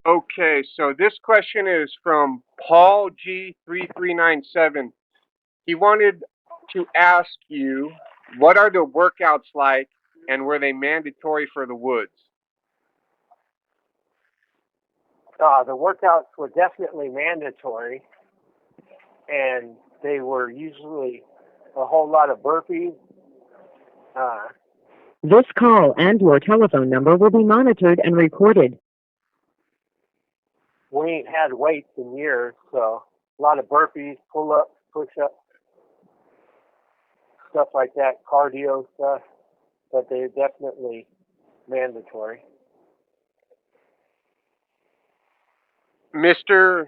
Okay, so this question is from Paul G3397. He wanted to ask you, what are the workouts like, and were they mandatory for the woods? The workouts were definitely mandatory, and they were usually a whole lot of burpees. This call and your telephone number will be monitored and recorded. We ain't had weights in years, so a lot of burpees, pull-ups, push-ups, stuff like that, cardio stuff, but they're definitely mandatory. Mr.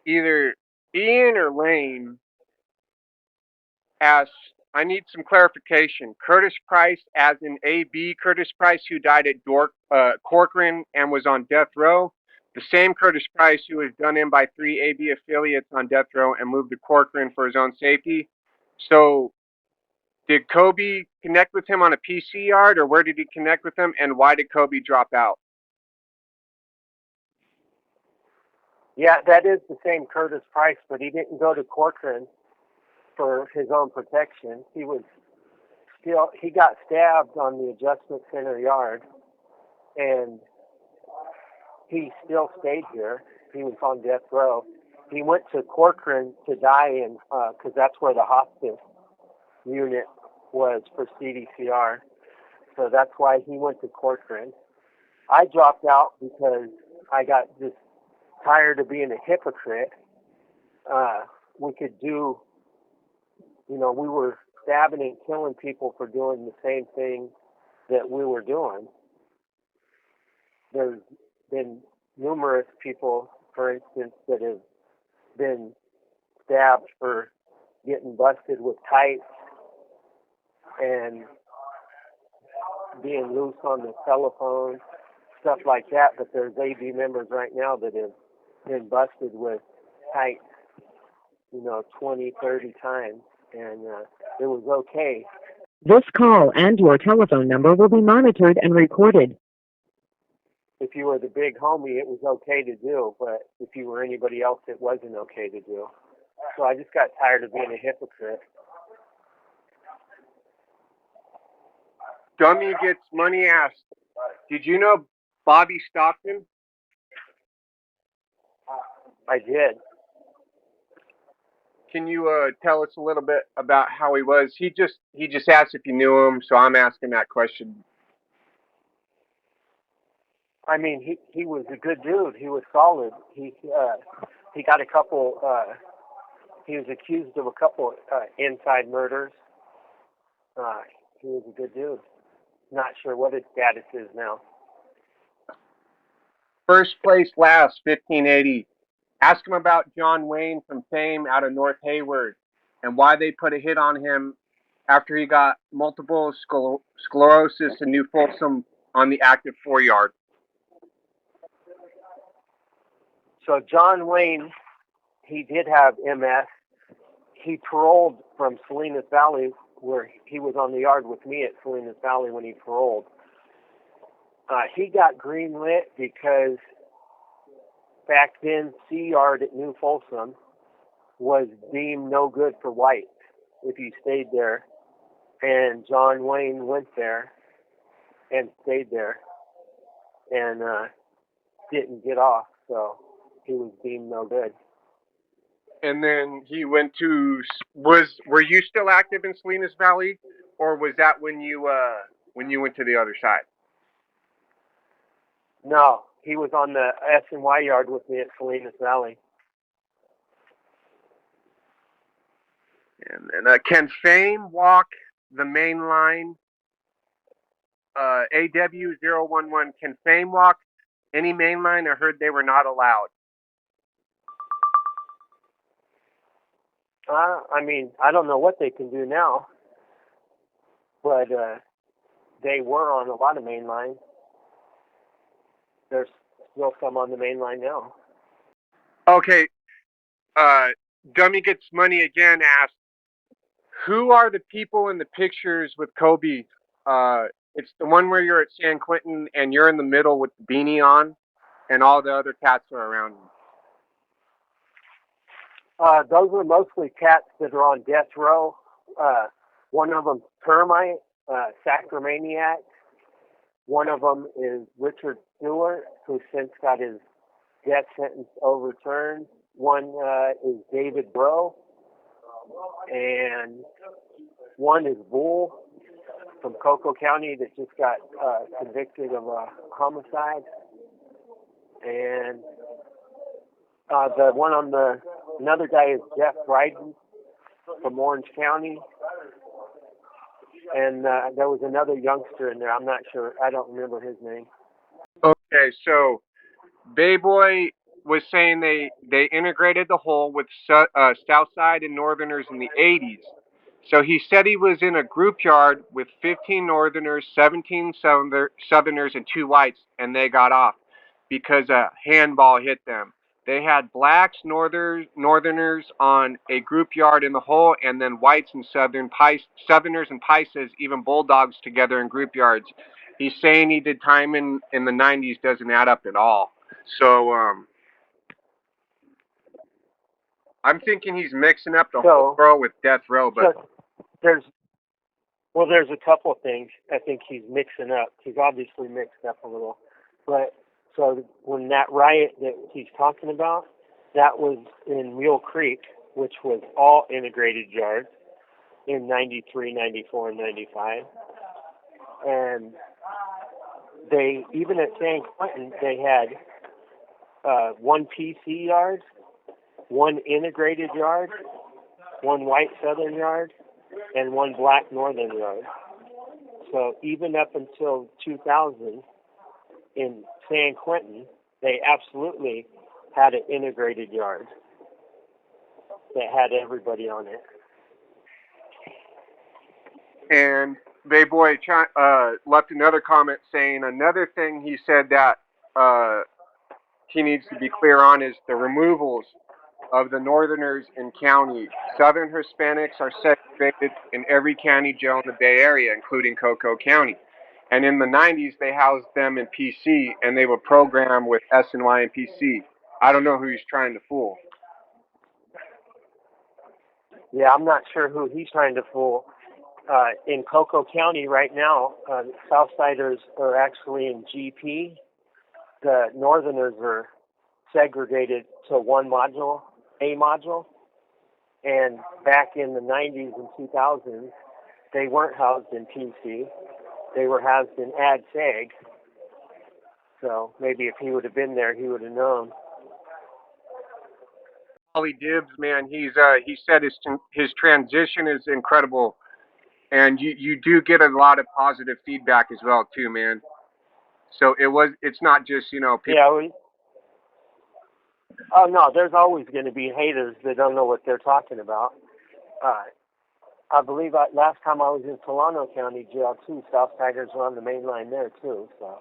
either Ian or Lane asked, I need some clarification. Curtis Price, as in A.B. Curtis Price, who died at Corcoran and was on death row, the same Curtis Price who was done in by 3 A.B. affiliates on death row and moved to Corcoran for his own safety. So, did Coby connect with him on a PC yard, or where did he connect with him, and why did Coby drop out? Yeah, that is the same Curtis Price, but he didn't go to Corcoran for his own protection. He got stabbed on the adjustment center yard, and he still stayed here. He was on death row. He went to Corcoran to die in, because that's where the hospice unit was for CDCR. So that's why he went to Corcoran. I dropped out because I got just tired of being a hypocrite. We could do, we were stabbing and killing people for doing the same thing that we were doing. There's been numerous people, for instance, that have been stabbed for getting busted with tights and being loose on the telephone, stuff like that. But there's AB members right now that have been busted with tights, 20, 30 times, and it was okay. This call and your telephone number will be monitored and recorded. If you were the big homie, it was okay to do, but if you were anybody else, it wasn't okay to do. So I just got tired of being a hypocrite. Dummy Gets Money asked, did you know Bobby Stockton? I did. Can you tell us a little bit about how he was? He just asked if you knew him, so I'm asking that question. I mean, he was a good dude. He was solid. He got a couple. He was accused of a couple inside murders. He was a good dude. Not sure what his status is now. First place last, 1580. Ask him about John Wayne from Fame out of North Hayward and why they put a hit on him after he got multiple sclerosis in New Folsom on the active 4-yard. So John Wayne, he did have MS. He paroled from Salinas Valley, where he was on the yard with me at Salinas Valley when he paroled. He got greenlit because back then C yard at New Folsom was deemed no good for whites if you stayed there. And John Wayne went there and stayed there and didn't get off, so he was deemed no good. And then he went to, were you still active in Salinas Valley, or was that when you went to the other side? No, he was on the S&Y yard with me at Salinas Valley. And can Fame walk the main line? AW011, can Fame walk any main line? I heard they were not allowed. I mean, I don't know what they can do now, but they were on a lot of main lines. There's still some on the main line now. Okay. Dummy Gets Money again asked, who are the people in the pictures with Coby? It's the one where you're at San Quentin and you're in the middle with the beanie on, and all the other cats are around him? Those are mostly cats that are on death row. One of them, Termite, Sacramaniac. One of them is Richard Stewart, who since got his death sentence overturned. One is David Bro, and one is Bull from Coco County that just got convicted of a homicide. And the one on another guy is Jeff Bryden from Orange County. And there was another youngster in there. I'm not sure. I don't remember his name. Okay, so Bayboy was saying they integrated the whole with Southside and Northerners in the 80s. So he said he was in a group yard with 15 Northerners, 17 Southerners, and 2 whites, and they got off because a handball hit them. They had blacks, Northerners on a group yard in the hole, and then whites and Southerners and Pisces, even Bulldogs together in group yards. He's saying he did time in the 90s doesn't add up at all. So I'm thinking he's mixing up the whole world with death row, but there's a couple of things I think he's mixing up. He's obviously mixed up a little. But so when that riot that he's talking about, that was in Mule Creek, which was all integrated yards in 93, 94, and 95. And they, even at San Quentin, they had one PC yard, one integrated yard, one white Southern yard, and one black Northern yard. So even up until 2000, in San Quentin, they absolutely had an integrated yard that had everybody on it. And Bayboy left another comment saying another thing he said that he needs to be clear on is the removals of the Northerners in county. Southern Hispanics are segregated in every county jail in the Bay Area, including Coco County. And in the 90s, they housed them in PC, and they were programmed with SNY and PC. I don't know who he's trying to fool. Yeah, I'm not sure who he's trying to fool. In Coco County right now, Southsiders are actually in GP. The Northerners are segregated to one module, A module. And back in the 90s and 2000s, they weren't housed in PC. They were housed in Ad Seg. So maybe if he would have been there, he would have known. Ollie Dibbs, man, he said his transition is incredible, and you do get a lot of positive feedback as well too, man. So it's not just people. Yeah. Oh no, there's always going to be haters that don't know what they're talking about. I believe last time I was in Solano County Jail too, Southsiders were on the main line there too. So